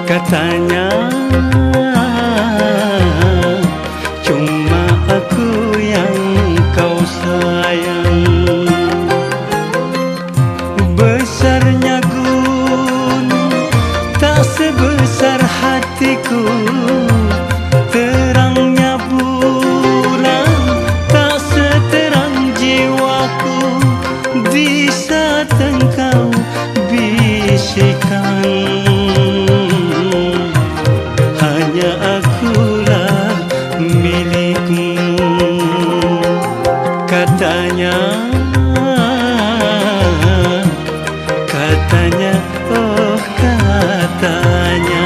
Katanya cuma aku yang kau sayang. Besarnya gunung tak sebesar hatiku, terangnya bulan tak seterang jiwaku. Di saat engkau bisikan, hanya akulah milikmu. Katanya, oh katanya.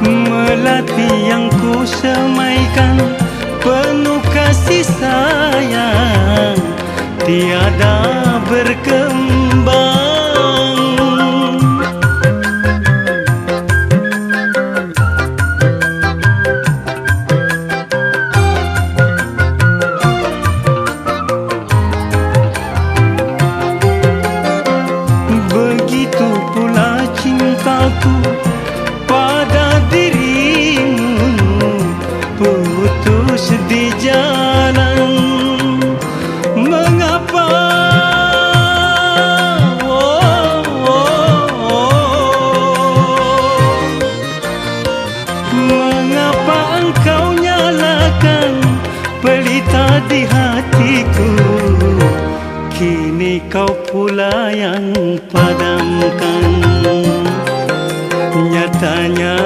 Melati yang ku semaikan penuh kasih sayang, tiada berkembang. Begitu pula cintaku pada dirimu, putus di jalan. Mengapa, mengapa engkau nyalakan pelita di hatiku? Kini kau pula yang padamkan. Nyatanya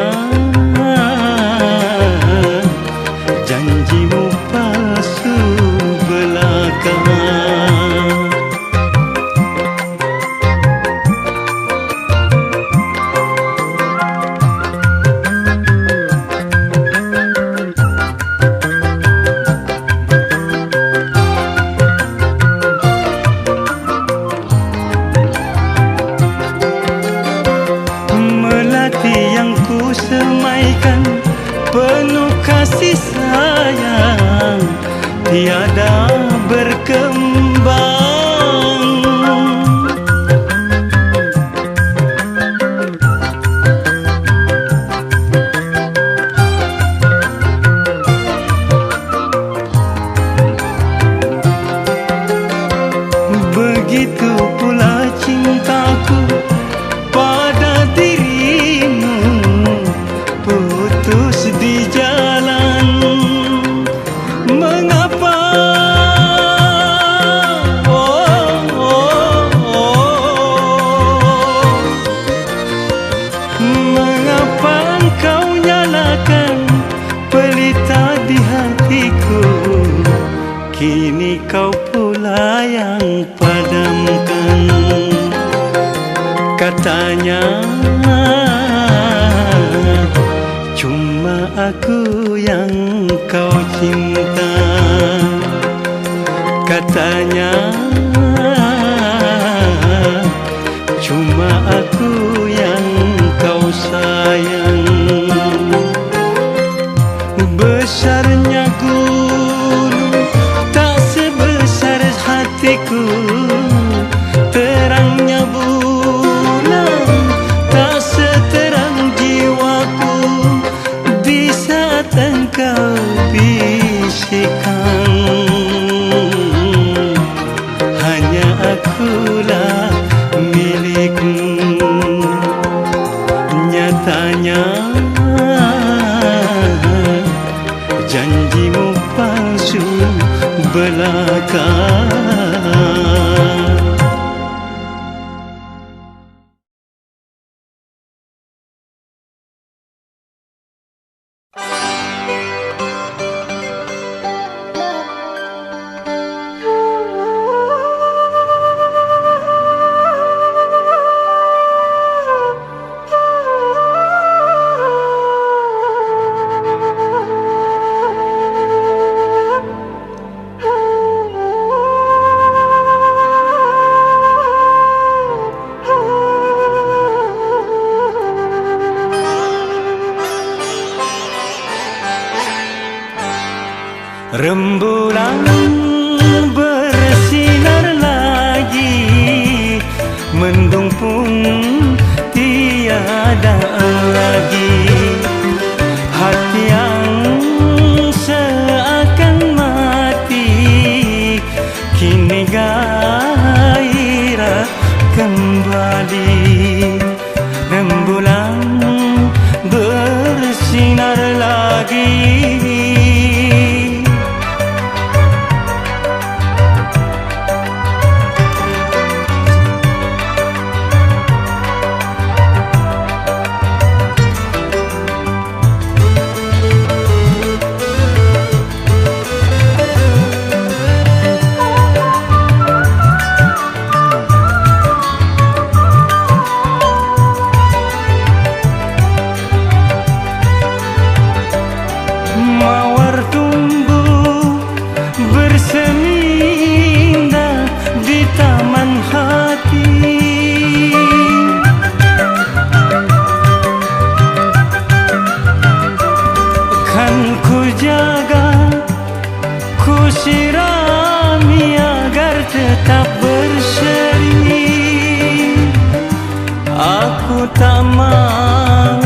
janjimu palsu belaka. Melati yang ku semaikan penuh kasih sayang, tiada berkembang. Begitu pula cintaku pada dirimu, putus di jalan. Mengapa, mengapa engkau nyalakan pelita di hatiku? Kini kau pula yang padamkan. Katanya cuma aku yang kau cinta. Katanya cuma aku yang kau sayang. Besarnya gunung tak sebesar hatiku, terangnya bulan tak seterang jiwaku. Di saat engkau bisikan, hanya akulah milikmu. Nyatanya janjimu palsu belaka. pun tiada lagi. Hati yang seakan mati kini gairah kembali. Rembulan bersinar lagi. Mawar tumbuh bersemi-indah di taman hati. Kan ku jaga, ku sirami agar tetap berseri. Aku tak mau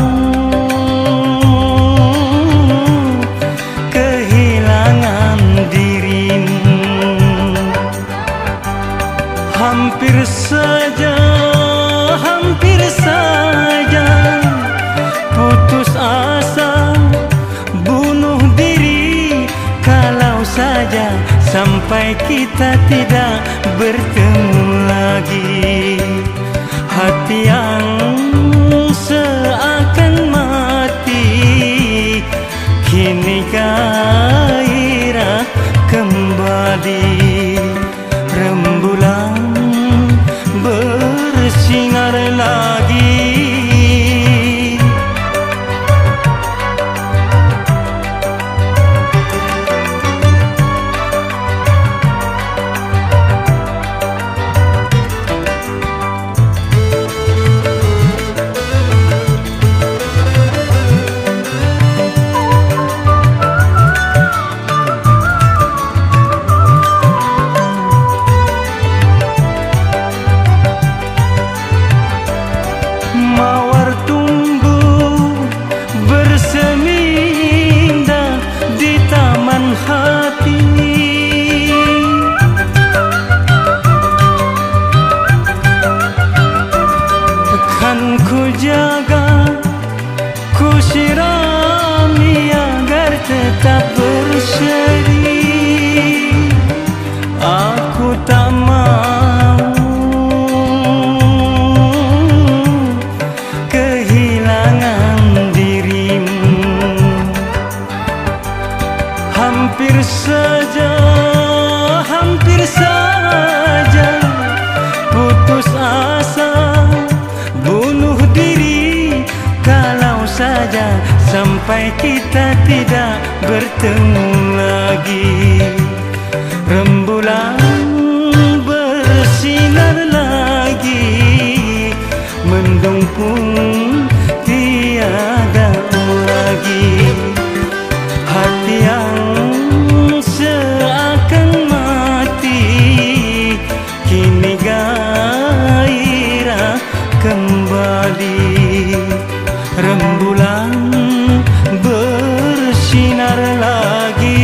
hampir saja putus asa, bunuh diri kalau saja sampai kita tidak bertemu lagi. Hati yang seakan mati kini gairah kembali. Rembulan bersinar lagi. Mawar tumbuh bersemi-indah di taman hati. Kan ku jaga, ku sirami agar tetap berseri. Aku tak mau kehilangan dirimu. Hampir saja putus asa, bunuh diri kalau saja sampai kita tidak bertemu lagi. Rembulan bersinar lagi, mendung pun tiada lagi. Hati yang seakan mati kini gairah kembali. Rembulan bersinar lagi.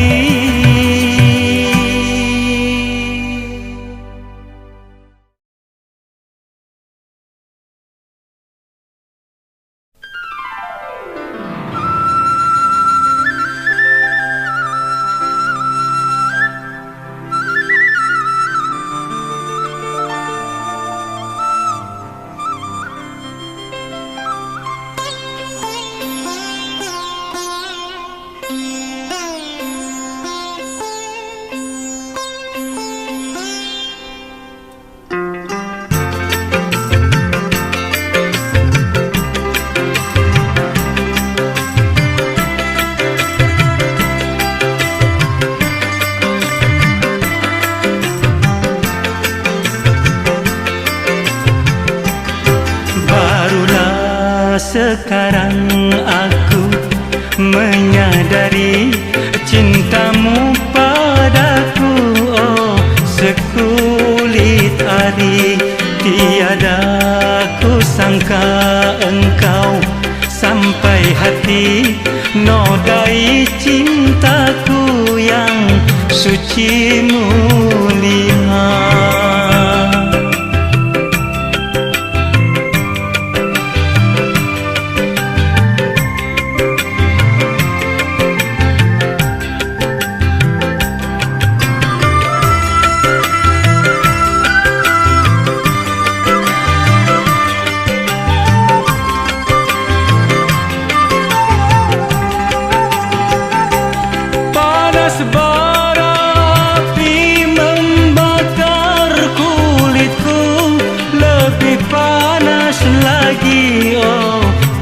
Sekarang aku menyadari cintamu padaku, oh sekulit ari tiada sangka engkau sampai hati, nodai cintaku yang suci mulia.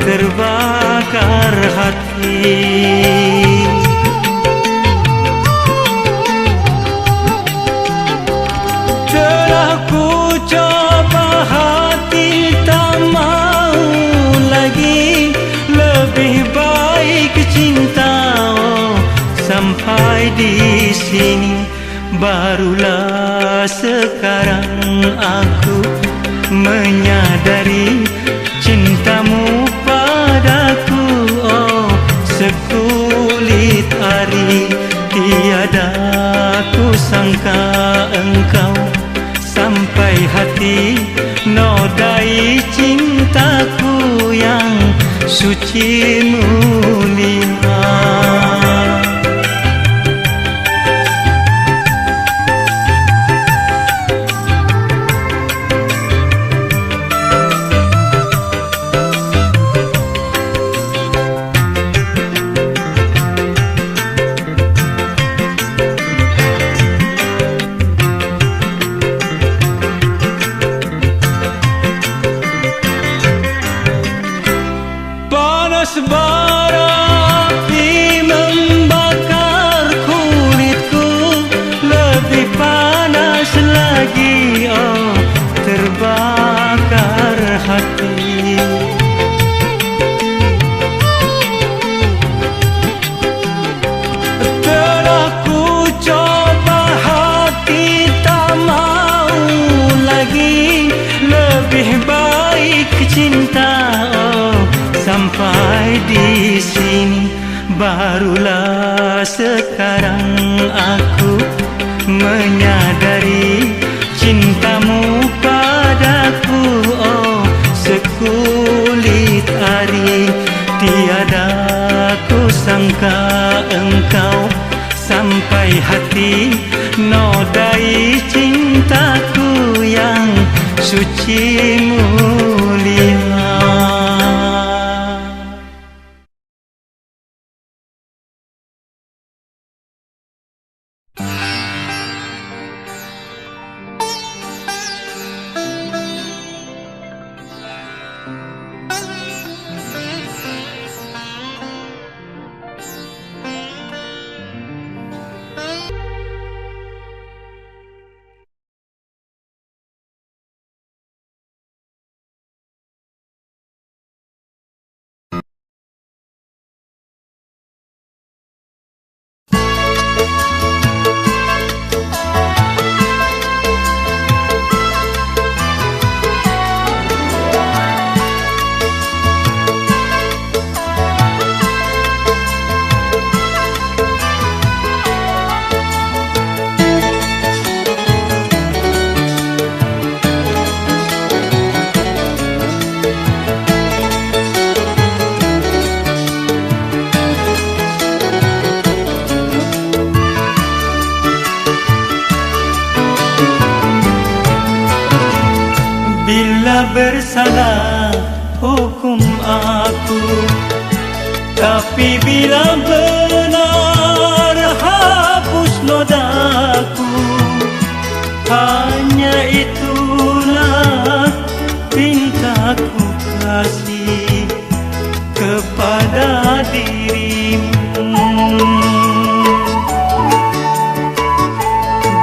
Terbakar hati, telah ku coba hati tak mau lagi, lebih baik cinta sampai di sini. Barulah sekarang aku menyadari cintamu padaku, oh sekulit ari. Tiada ku sangka engkau sampai hati, nodai cintaku yang suci mulia. Bara api membakar kulitku, lebih panas lagi, oh terbakar hati. Telah ku coba hati tak mau lagi, lebih baik cinta, oh sampai di sini. Barulah sekarang aku menyadari cintamu padaku, oh sekulit ari. Tiada ku sangka engkau sampai hati, nodai cintaku yang suci mulia. Bila bersalah hukum aku, tapi bila benar hapus nodaku. Hanya itulah pintaku kasih kepada dirimu.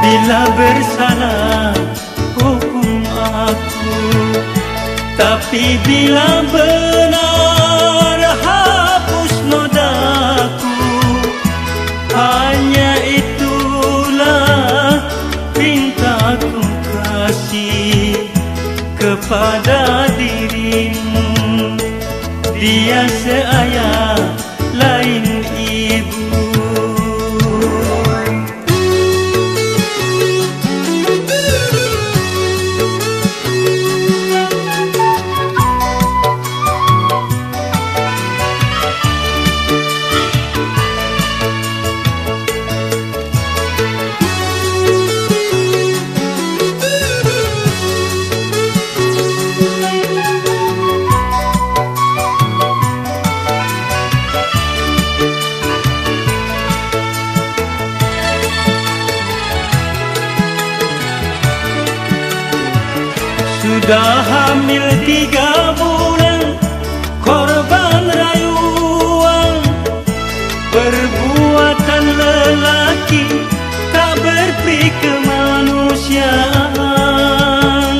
Bila bersalah hukum aku, tapi bila benar hapus nodaku. Hanya itulah pintaku kasih kepada dirimu. Dia seayah lain ibu. Sudah hamil 3 bulan, korban rayuan, perbuatan lelaki tak berperi kemanusiaan.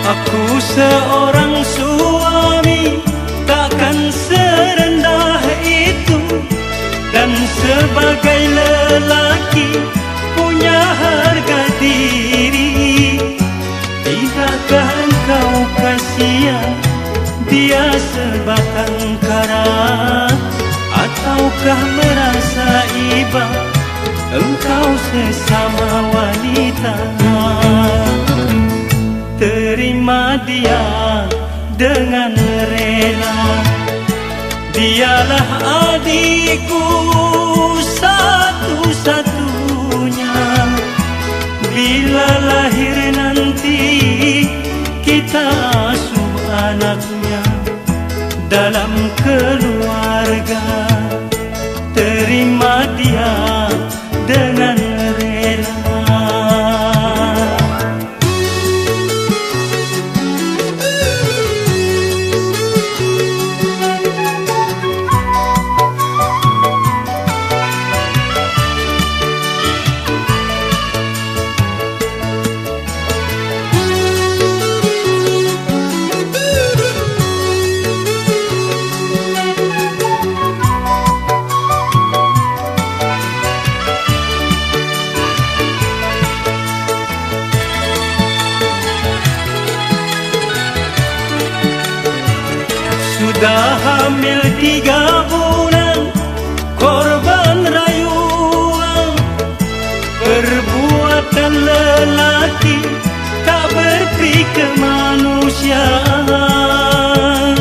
Aku seorang suami takkan serendah itu, dan sebagai lelaki punya harga diri. Tidakkah engkau kasihan dia sebatang kara, ataukah merasa iba engkau sesama wanita? Terima dia dengan rela, dialah adikku satu-satunya. Bila lahir nanti kita asuh anaknya dalam keluarga. Terima dia dengan rela. Sudah hamil 3 bulan, korban rayuan, perbuatan lelaki tak berperi kemanusiaan.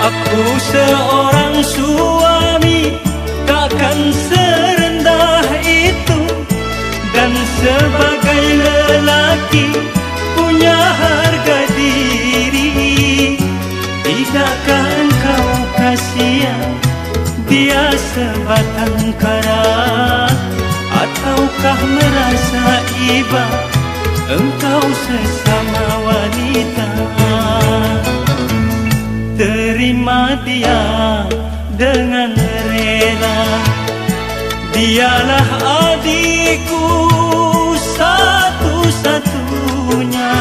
Aku seorang suami takkan serendah itu, dan sebagai lelaki punya harga diri. Tidakkah engkau kasihan dia sebatang kara, ataukah merasa iba engkau sesama wanita? Terima dia dengan rela, dialah adikku satu-satunya.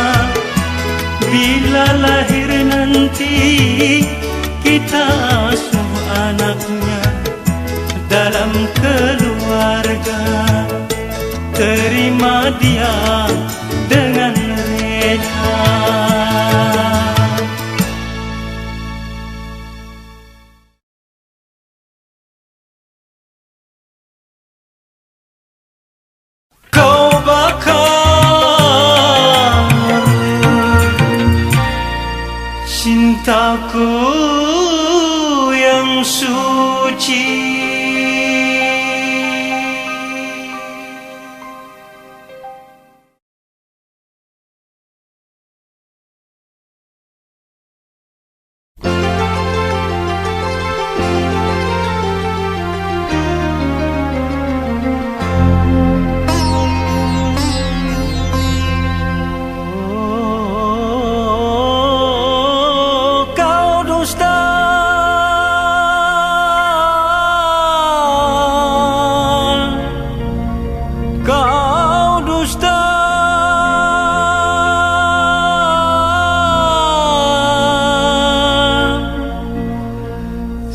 Bila lahir nanti kita asuh anaknya dalam keluarga. Terima dia dengan rela. Cintaku yang suci,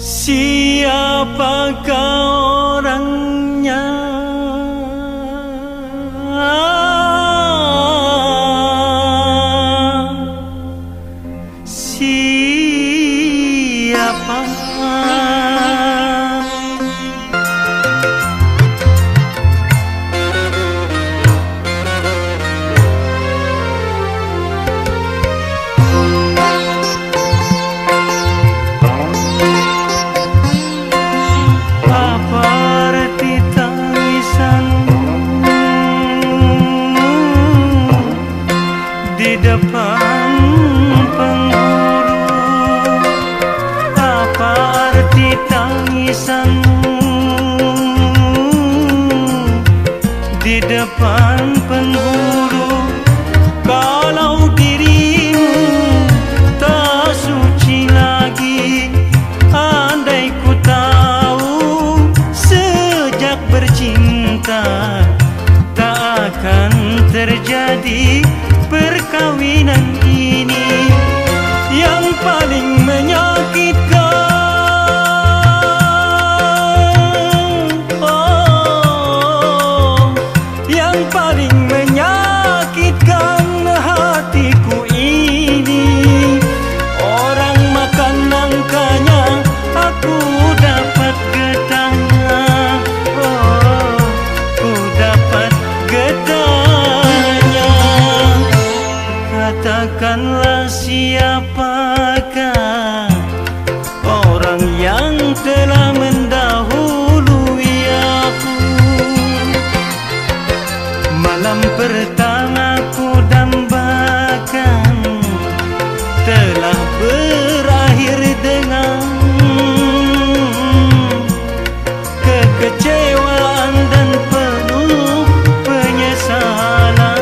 Siapakah orangnya? Siapa? Di depan penghulu, apa arti tangisanmu? Di depan penghulu, kalau dirimu tak suci lagi. Andai ku tahu sejak bercinta tak akan terjadi perkawinan ini yang paling menyakitkan. Oh, yang paling menyakitkan hatiku ini. Orang makan nangkanya, aku dapat getahnya. Oh, ku dapat getahnya. Katakanlah siapakah orang yang telah mendahului aku. Malam pertama ku dambakan telah berakhir dengan kekecewaan dan penuh penyesalan.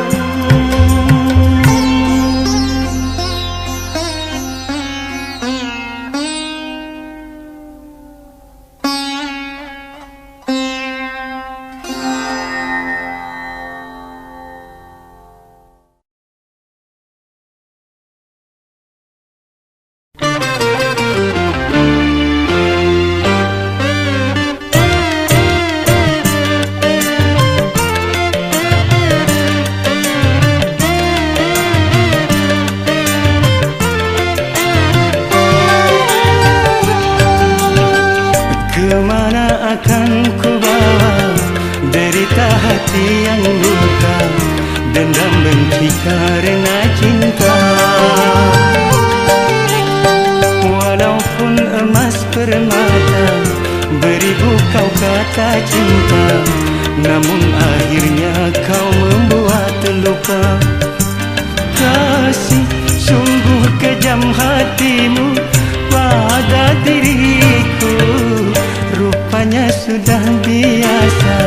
Kemana akan ku bawa derita hati yang luka, dendam benci karena cinta. Walaupun emas permata, beribu kau kata cinta, namun akhirnya kau membuat luka. Kasih, sungguh kejam hatimu pada diriku. Rupanya sudah biasa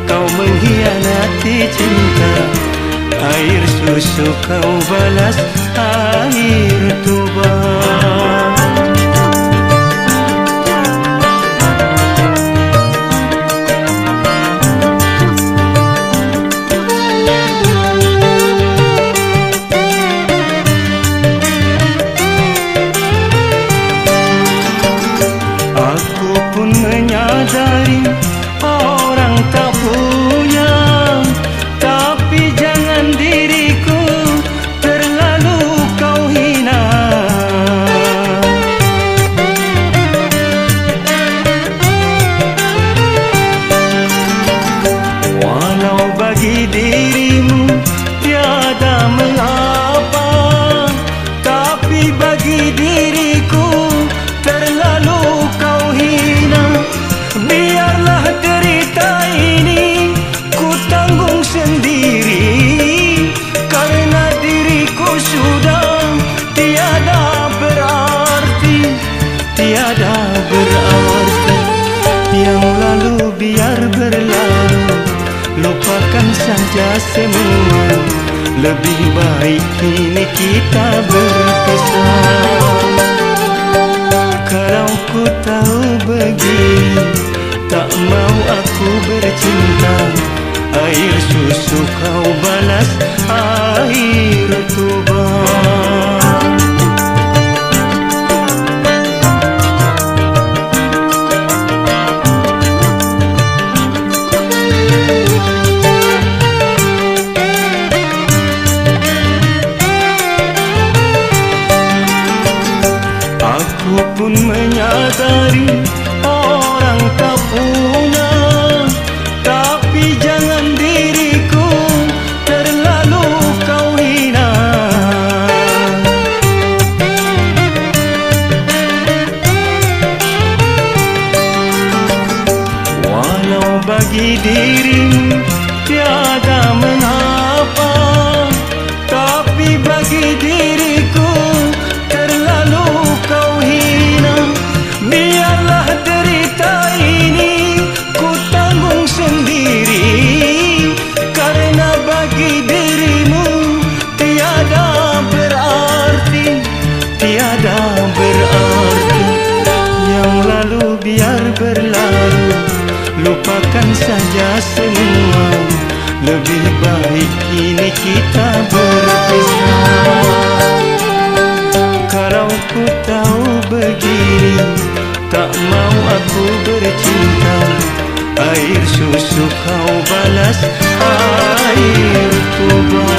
kau mengkhianati cinta. Air susu kau balas air tuba. Menyadari orang tak punya, tapi jangan diriku terlalu kau hina. Walau bagi dirimu tiada mengapa, tapi bagi diriku terlalu kau hina. Biarlah derita ini ku tanggung sendiri, karena diriku sudah tiada berarti, tiada berarti. Yang lalu biar berlalu, lupakan saja semua. Lebih baik kini kita berpisah. Kalau ku tahu begini, tak mau aku bercinta. Air susu kau balas air tuba. menyadari orang tak punya, tapi jangan diriku terlalu kau hina. Walau bagi dirimu tiada mengapa, tapi bagi diriku terlalu kau hina. Biarlah derita ini ku tanggung sendiri, karena bagi dirimu tiada berarti, tiada berarti. Yang lalu biar berlalu, lupakan saja semua. Lebih baik kini kita berpisah. Kalau ku tahu begini, tak mau aku bercinta. Air susu kau balas air tuba.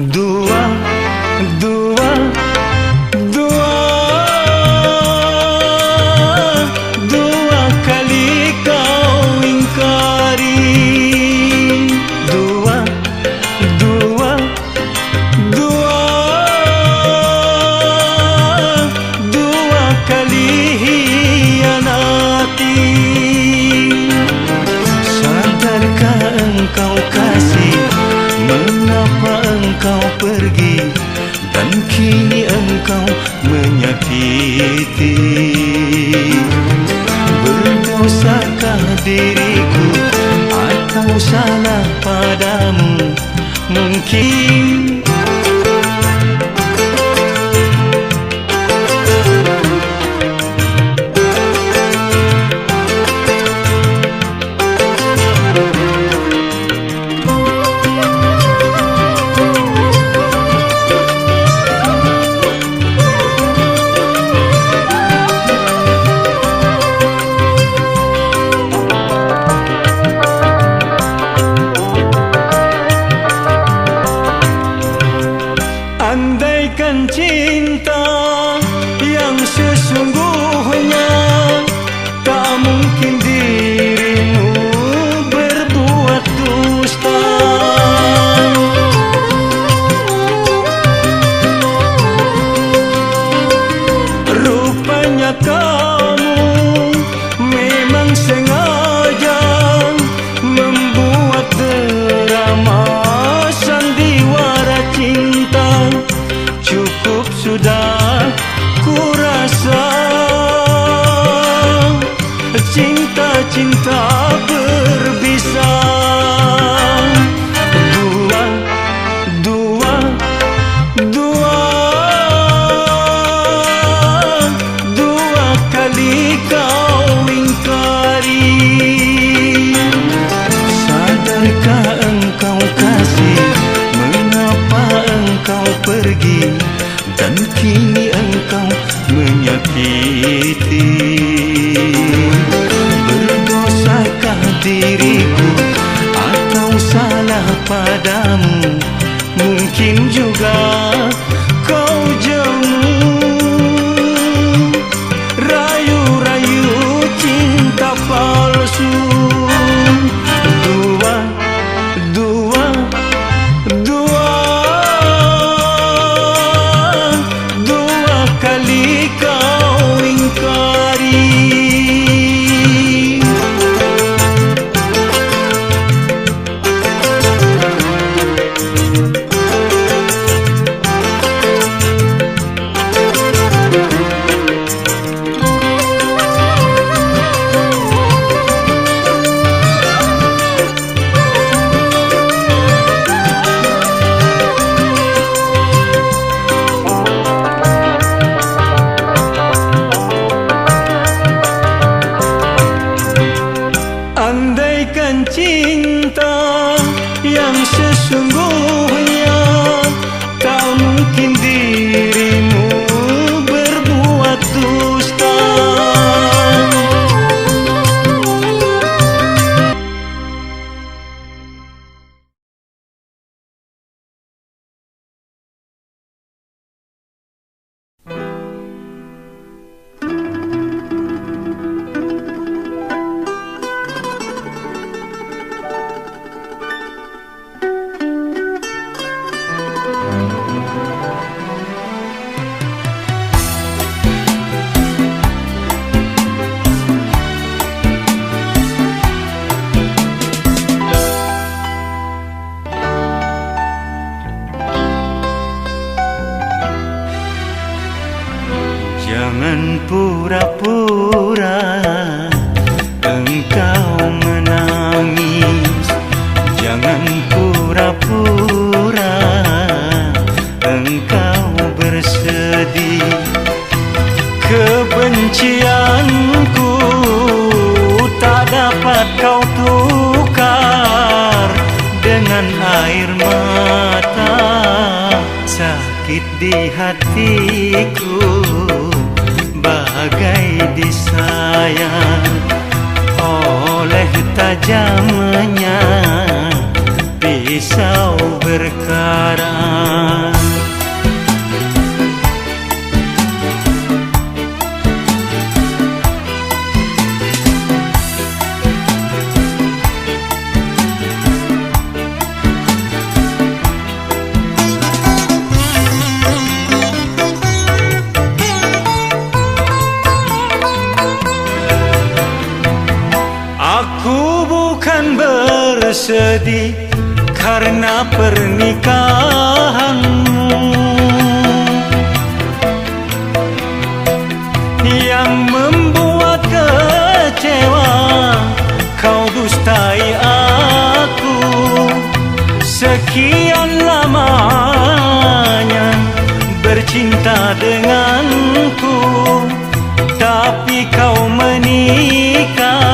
Dua, dua, dua, dua kali kau ingkari. Dua, dua, dua, dua kali hianati. Sadarkah engkau kasih, mengapa engkau pergi, dan kini engkau menyakiti? Berdosakah diriku atau salah padamu? Mungkin andaikan cinta yang sesungguhnya, tak mungkin dirimu berbuat dusta. Rupanya kamu memang sengaja membuat drama sandiwara cinta. Cukup sudah ku rasa, cinta-cinta berbisa. Dua, dua, dua, dua kali kau ingkari. Sadarkah engkau kasih, mengapa engkau pergi, dan kini engkau menyakiti? Berdosakah diriku atau salah padamu? Mungkin juga kau jemu rayu-rayu cinta palsu. Dua, dua, dua, dua kali kau ingkari. sesungguhnya tak mungkin dirimu berbuat dusta. Jangan pura-pura engkau menangis. Jangan pura-pura engkau bersedih. Kebencianku tak dapat kau tukar dengan air mata. Sakit di hatiku bagai disayat oleh tajamnya pisau berkarat. Aku bukan bersedih karena pernikahanmu yang membuat kecewa. Kau dustai aku sekian lamanya bercinta denganku, tapi kau menikah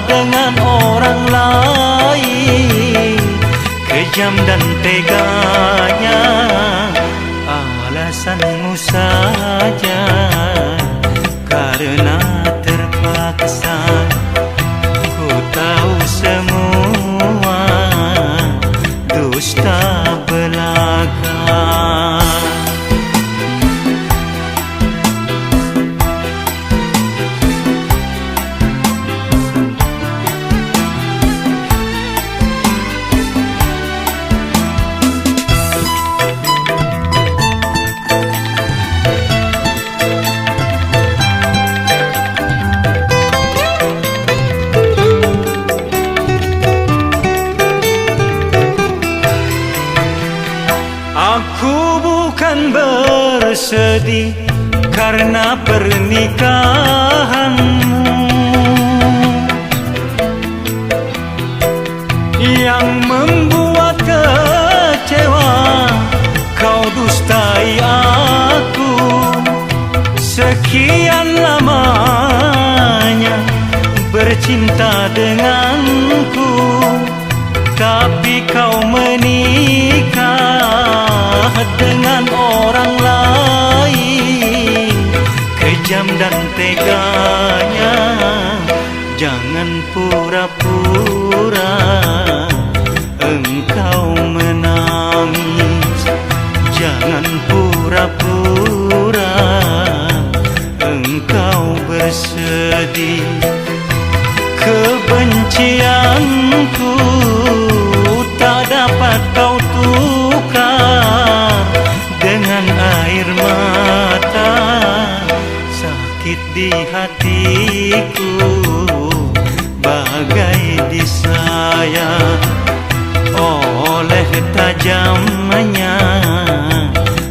dengan orang lain. Kejam dan teganya alasanmu saja, karena terpaksa. Ku tahu semua dusta belaka. Aku bukan bersedih karena pernikahanmu yang membuat kecewa. Kau dustai aku sekian lamanya bercinta denganku, tapi kau menikah dengan orang lain. Kejam dan teganya, jangan pura-pura engkau menangis. Jangan pura-pura engkau bersedih. Kebencianku tak dapat kau tukar dengan air mata. Sakit di hatiku bagai disayat oleh tajamnya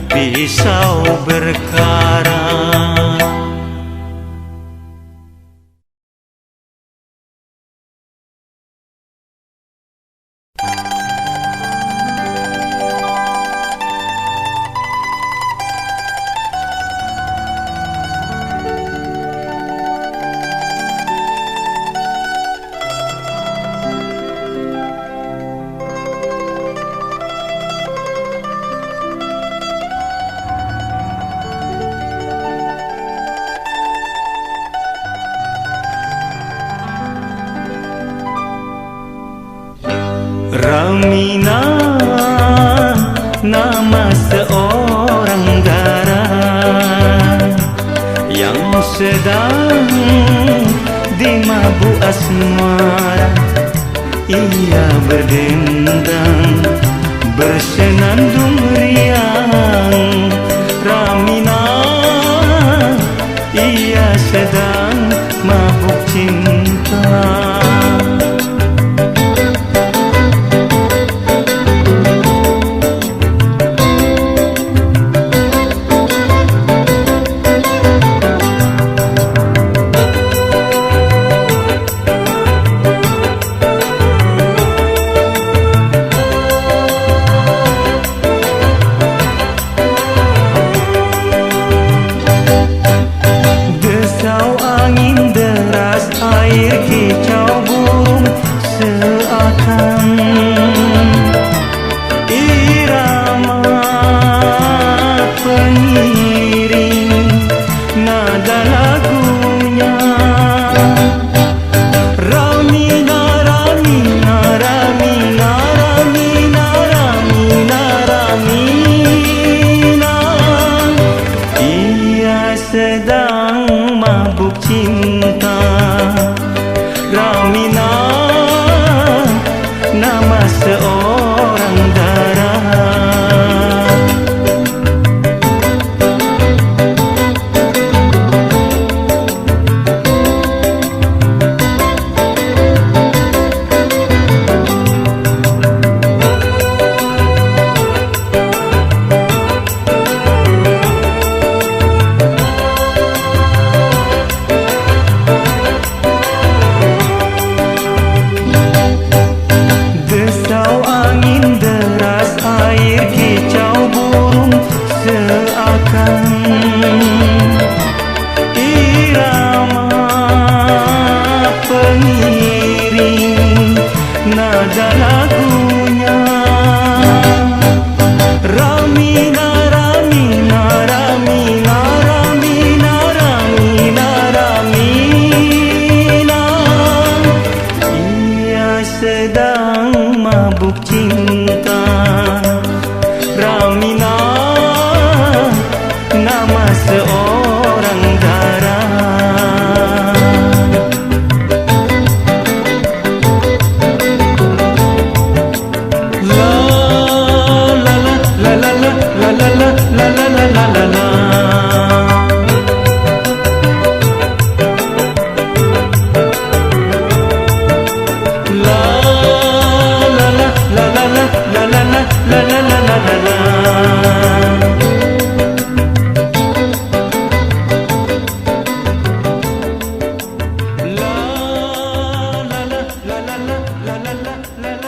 pisau berkarat. Ramina, nama seorang dara yang sedang dimabuk asmara. Ia berdendang, bersenandung riang. Ramina, ia sedang mabuk cinta. Air kicau burung seakan irama pengiring nada lagunya. Ramina, Ramina, Ramina, Ramina, Ramina, Ramina, ia sedang mabuk cinta. Ramina, nama seorang dara. Air kicau burung seakan irama pengiring nada lagunya. Ramina, Ramina, Ramina, Ramina, Ramina, Ramina, ia sedang mabuk cinta. Ramina, nama seorang dara. La la la la la la la la la la la la la la. La la la la la la. La la la la la la la la la la.